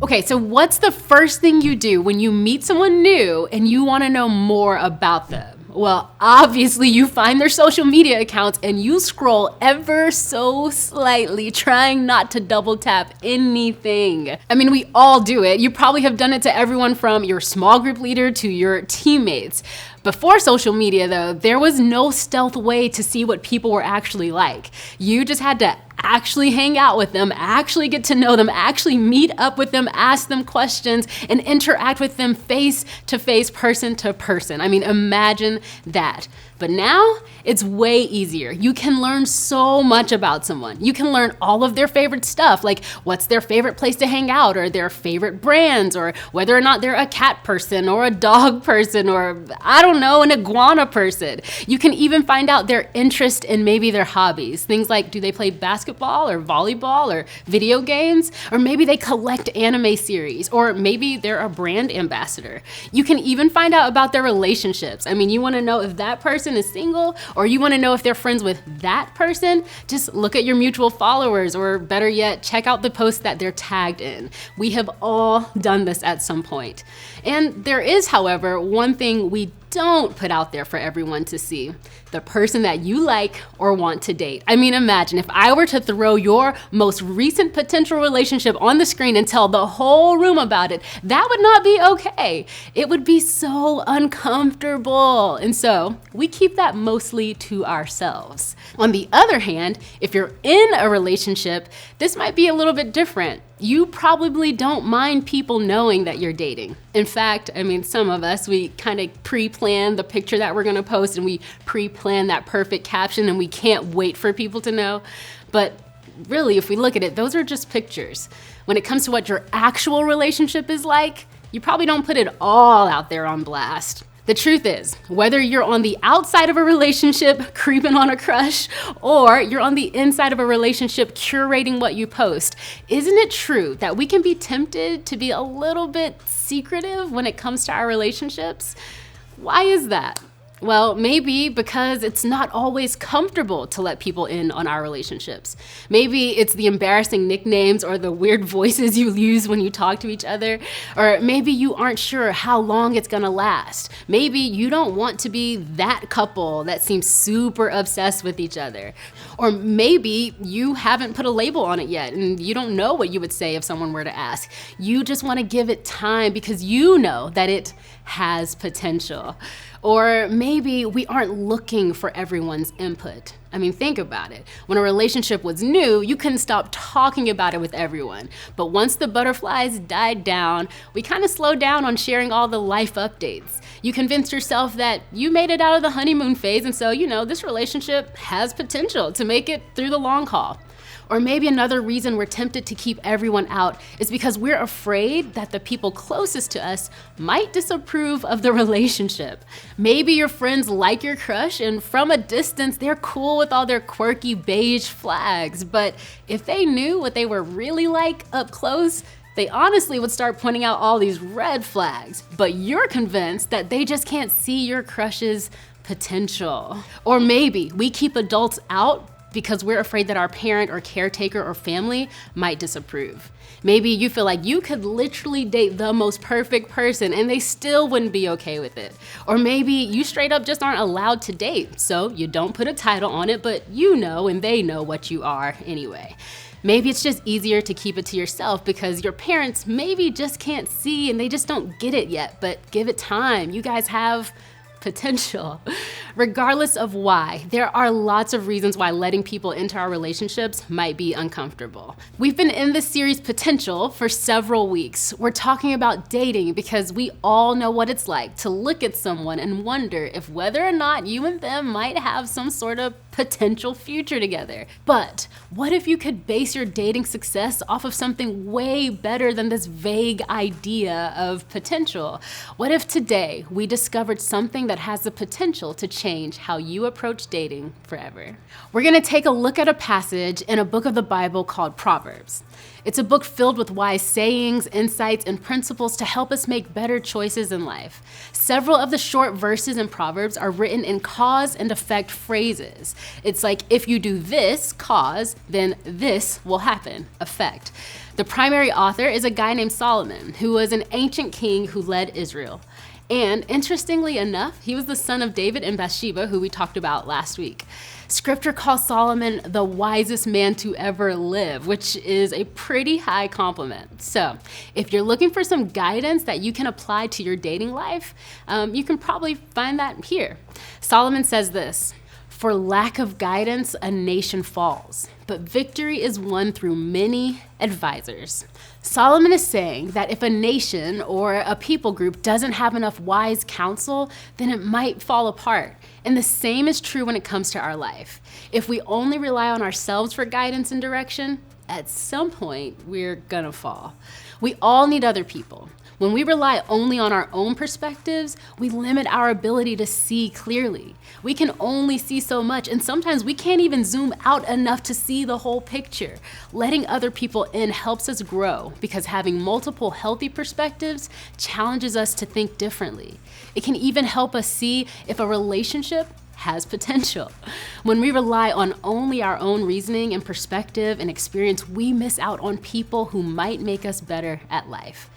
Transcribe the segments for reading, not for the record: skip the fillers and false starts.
Okay, so what's the first thing you do when you meet someone new and you want to know more about them? Well, obviously you find their social media accounts and you scroll ever so slightly, trying not to double tap anything. I mean, we all do it. You probably have done it to everyone from your small group leader to your teammates. Before social media though, there was no stealth way to see what people were actually like. You just had to actually hang out with them, actually get to know them, actually meet up with them, ask them questions, and interact with them face to face, person to person. I mean, imagine that. But now it's way easier. You can learn so much about someone. You can learn all of their favorite stuff, like what's their favorite place to hang out, or their favorite brands, or whether or not they're a cat person or a dog person, or I don't know, an iguana person. You can even find out their interest in maybe their hobbies. Things like, do they play basketball or volleyball or video games? Or maybe they collect anime series, or maybe they're a brand ambassador. You can even find out about their relationships. I mean, you want to know if that person is single, or you want to know if they're friends with that person, just look at your mutual followers, or better yet, check out the posts that they're tagged in. We have all done this at some point. And there is, however, one thing we don't put out there for everyone to see: the person that you like or want to date. I mean, imagine if I were to throw your most recent potential relationship on the screen and tell the whole room about it. That would not be okay. It would be so uncomfortable. And so we keep that mostly to ourselves. On the other hand, if you're in a relationship, this might be a little bit different. You probably don't mind people knowing that you're dating. In fact, I mean, some of us, we kind of pre-plan the picture that we're gonna post, and we pre-plan that perfect caption, and we can't wait for people to know. But really, if we look at it, those are just pictures. When it comes to what your actual relationship is like, you probably don't put it all out there on blast. The truth is, whether you're on the outside of a relationship creeping on a crush, or you're on the inside of a relationship curating what you post, isn't it true that we can be tempted to be a little bit secretive when it comes to our relationships? Why is that? Well, maybe because it's not always comfortable to let people in on our relationships. Maybe it's the embarrassing nicknames or the weird voices you use when you talk to each other. Or maybe you aren't sure how long it's gonna last. Maybe you don't want to be that couple that seems super obsessed with each other. Or maybe you haven't put a label on it yet and you don't know what you would say if someone were to ask. You just wanna give it time because you know that it has potential. Or maybe we aren't looking for everyone's input. I mean, think about it. When a relationship was new, you couldn't stop talking about it with everyone. But once the butterflies died down, we kind of slowed down on sharing all the life updates. You convinced yourself that you made it out of the honeymoon phase, and so, this relationship has potential to make it through the long haul. Or maybe another reason we're tempted to keep everyone out is because we're afraid that the people closest to us might disapprove of the relationship. Maybe your friends like your crush, and from a distance, they're cool with all their quirky beige flags. But if they knew what they were really like up close, they honestly would start pointing out all these red flags. But you're convinced that they just can't see your crush's potential. Or maybe we keep adults out because we're afraid that our parent or caretaker or family might disapprove. Maybe you feel like you could literally date the most perfect person and they still wouldn't be okay with it. Or maybe you straight up just aren't allowed to date, so you don't put a title on it, but you know and they know what you are anyway. Maybe it's just easier to keep it to yourself because your parents maybe just can't see and they just don't get it yet, but give it time. You guys have potential. Regardless of why, there are lots of reasons why letting people into our relationships might be uncomfortable. We've been in this series Potential for several weeks. We're talking about dating because we all know what it's like to look at someone and wonder if whether or not you and them might have some sort of potential future together. But what if you could base your dating success off of something way better than this vague idea of potential? What if today we discovered something that has the potential to change how you approach dating forever? We're gonna take a look at a passage in a book of the Bible called Proverbs. It's a book filled with wise sayings, insights, and principles to help us make better choices in life. Several of the short verses in Proverbs are written in cause and effect phrases. It's like, if you do this, cause, then this will happen, effect. The primary author is a guy named Solomon, who was an ancient king who led Israel. And interestingly enough, he was the son of David and Bathsheba, who we talked about last week. Scripture calls Solomon the wisest man to ever live, which is a pretty high compliment. So if you're looking for some guidance that you can apply to your dating life, you can probably find that here. Solomon says this: "For lack of guidance, a nation falls, but victory is won through many advisors." Solomon is saying that if a nation or a people group doesn't have enough wise counsel, then it might fall apart. And the same is true when it comes to our life. If we only rely on ourselves for guidance and direction, at some point we're gonna fall. We all need other people. When we rely only on our own perspectives, we limit our ability to see clearly. We can only see so much, and sometimes we can't even zoom out enough to see the whole picture. Letting other people in helps us grow because having multiple healthy perspectives challenges us to think differently. It can even help us see if a relationship has potential. When we rely on only our own reasoning and perspective and experience, we miss out on people who might make us better at life.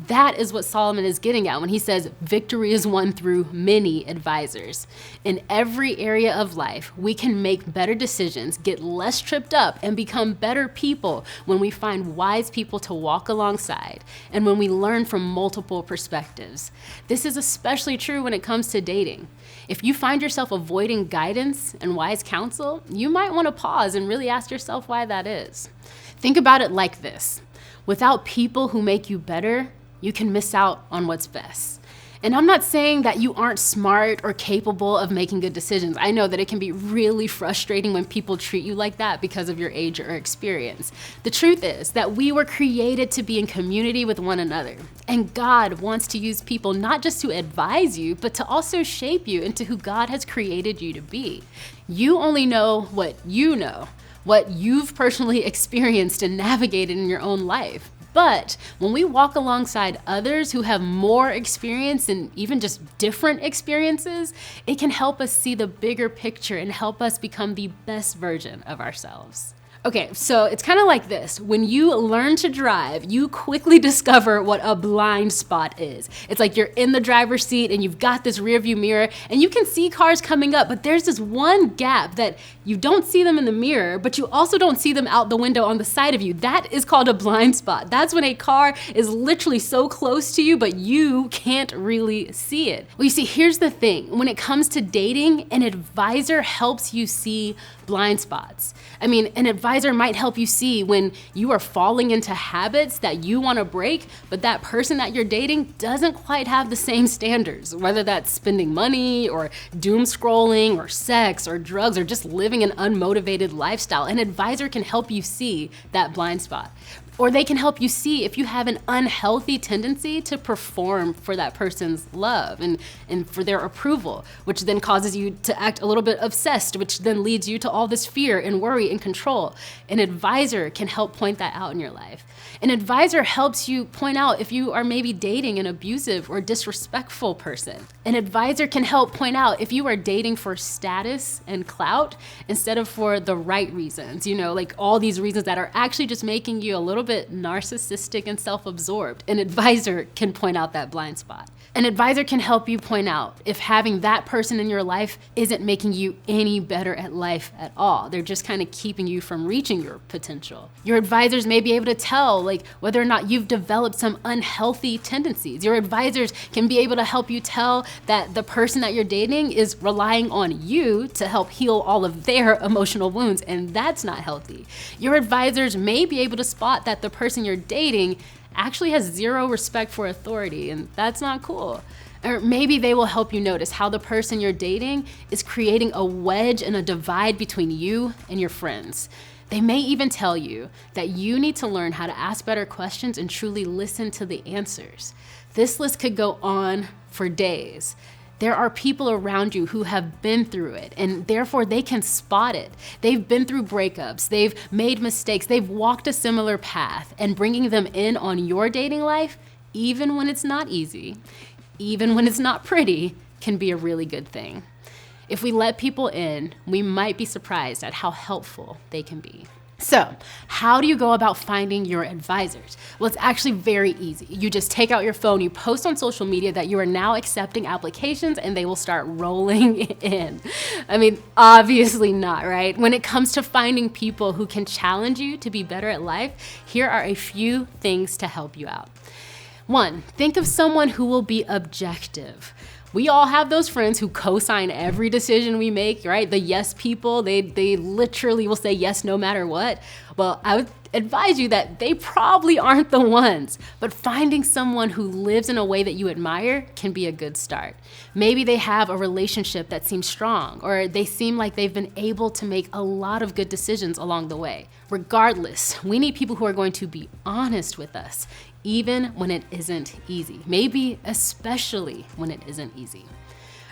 That is what Solomon is getting at when he says victory is won through many advisors. In every area of life, we can make better decisions, get less tripped up, and become better people when we find wise people to walk alongside and when we learn from multiple perspectives. This is especially true when it comes to dating. If you find yourself avoiding guidance and wise counsel, you might want to pause and really ask yourself why that is. Think about it like this: without people who make you better, you can miss out on what's best. And I'm not saying that you aren't smart or capable of making good decisions. I know that it can be really frustrating when people treat you like that because of your age or experience. The truth is that we were created to be in community with one another. And God wants to use people not just to advise you, but to also shape you into who God has created you to be. You only know, what you've personally experienced and navigated in your own life. But when we walk alongside others who have more experience and even just different experiences, it can help us see the bigger picture and help us become the best version of ourselves. Okay, so it's kind of like this. When you learn to drive, you quickly discover what a blind spot is. It's like you're in the driver's seat and you've got this rearview mirror and you can see cars coming up, but there's this one gap that you don't see them in the mirror, but you also don't see them out the window on the side of you. That is called a blind spot. That's when a car is literally so close to you, but you can't really see it. Well, you see, here's the thing. When it comes to dating, an advisor helps you see blind spots. I mean, an advisor might help you see when you are falling into habits that you want to break, but that person that you're dating doesn't quite have the same standards, whether that's spending money or doom scrolling or sex or drugs or just living an unmotivated lifestyle. An advisor can help you see that blind spot. Or they can help you see if you have an unhealthy tendency to perform for that person's love and for their approval, which then causes you to act a little bit obsessed, which then leads you to all this fear and worry and control. An advisor can help point that out in your life. An advisor helps you point out if you are maybe dating an abusive or disrespectful person. An advisor can help point out if you are dating for status and clout instead of for the right reasons, like all these reasons that are actually just making you a little bit narcissistic and self-absorbed. An advisor can point out that blind spot. An advisor can help you point out if having that person in your life isn't making you any better at life at all. They're just kind of keeping you from reaching your potential. Your advisors may be able to tell whether or not you've developed some unhealthy tendencies. Your advisors can be able to help you tell that the person that you're dating is relying on you to help heal all of their emotional wounds, and that's not healthy. Your advisors may be able to spot that the person you're dating actually has zero respect for authority, and that's not cool. Or maybe they will help you notice how the person you're dating is creating a wedge and a divide between you and your friends. They may even tell you that you need to learn how to ask better questions and truly listen to the answers. This list could go on for days. There are people around you who have been through it, and therefore they can spot it. They've been through breakups, they've made mistakes, they've walked a similar path, and bringing them in on your dating life, even when it's not easy, even when it's not pretty, can be a really good thing. If we let people in, we might be surprised at how helpful they can be. So, how do you go about finding your advisors? Well, it's actually very easy. You just take out your phone, you post on social media that you are now accepting applications, and they will start rolling in. I mean, obviously not, right? When it comes to finding people who can challenge you to be better at life, here are a few things to help you out. 1, think of someone who will be objective. We all have those friends who co-sign every decision we make, right? The yes people, they literally will say yes no matter what. Well, I would advise you that they probably aren't the ones, but finding someone who lives in a way that you admire can be a good start. Maybe they have a relationship that seems strong, or they seem like they've been able to make a lot of good decisions along the way. Regardless, we need people who are going to be honest with us, even when it isn't easy. Maybe especially when it isn't easy.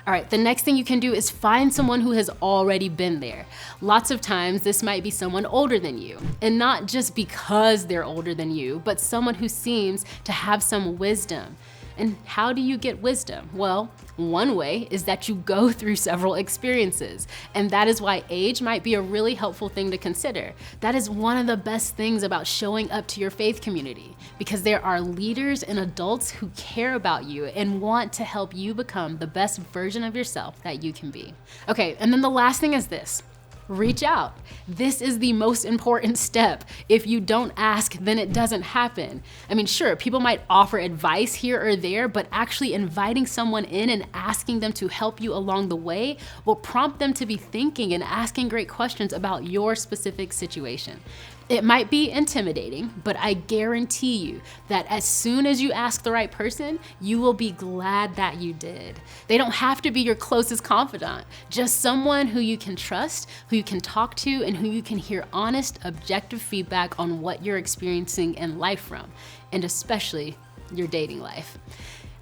All right, the next thing you can do is find someone who has already been there. Lots of times this might be someone older than you, and not just because they're older than you, but someone who seems to have some wisdom. And how do you get wisdom? Well, one way is that you go through several experiences, and that is why age might be a really helpful thing to consider. That is one of the best things about showing up to your faith community, because there are leaders and adults who care about you and want to help you become the best version of yourself that you can be. Okay, and then the last thing is this. Reach out. This is the most important step. If you don't ask, then it doesn't happen. I mean, sure, people might offer advice here or there, but actually inviting someone in and asking them to help you along the way will prompt them to be thinking and asking great questions about your specific situation. It might be intimidating, but I guarantee you that as soon as you ask the right person, you will be glad that you did. They don't have to be your closest confidant, just someone who you can trust, who you can talk to, and who you can hear honest, objective feedback on what you're experiencing in life from, and especially your dating life.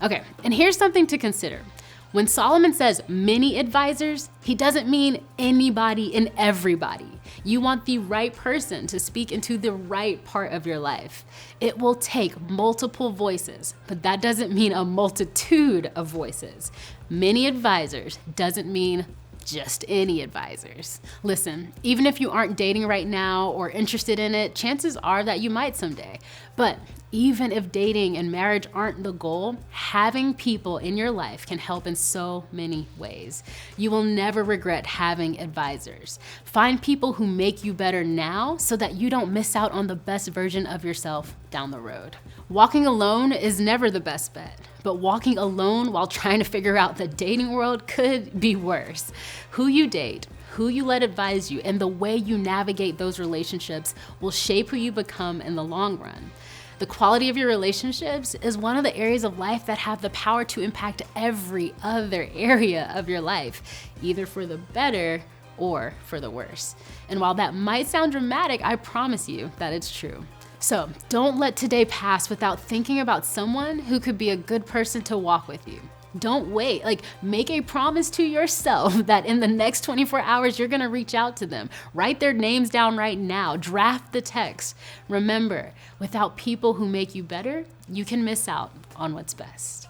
Okay, and here's something to consider. When Solomon says many advisors, he doesn't mean anybody and everybody. You want the right person to speak into the right part of your life. It will take multiple voices, but that doesn't mean a multitude of voices. Many advisors doesn't mean just any advisors. Listen, even if you aren't dating right now or interested in it, chances are that you might someday. But even if dating and marriage aren't the goal, having people in your life can help in so many ways. You will never regret having advisors. Find people who make you better now so that you don't miss out on the best version of yourself down the road. Walking alone is never the best bet, but walking alone while trying to figure out the dating world could be worse. Who you date, who you let advise you, and the way you navigate those relationships will shape who you become in the long run. The quality of your relationships is one of the areas of life that have the power to impact every other area of your life, either for the better or for the worse. And while that might sound dramatic, I promise you that it's true. So don't let today pass without thinking about someone who could be a good person to walk with you. Don't wait. Make a promise to yourself that in the next 24 hours, you're going to reach out to them. Write their names down right now. Draft the text. Remember, without people who make you better, you can miss out on what's best.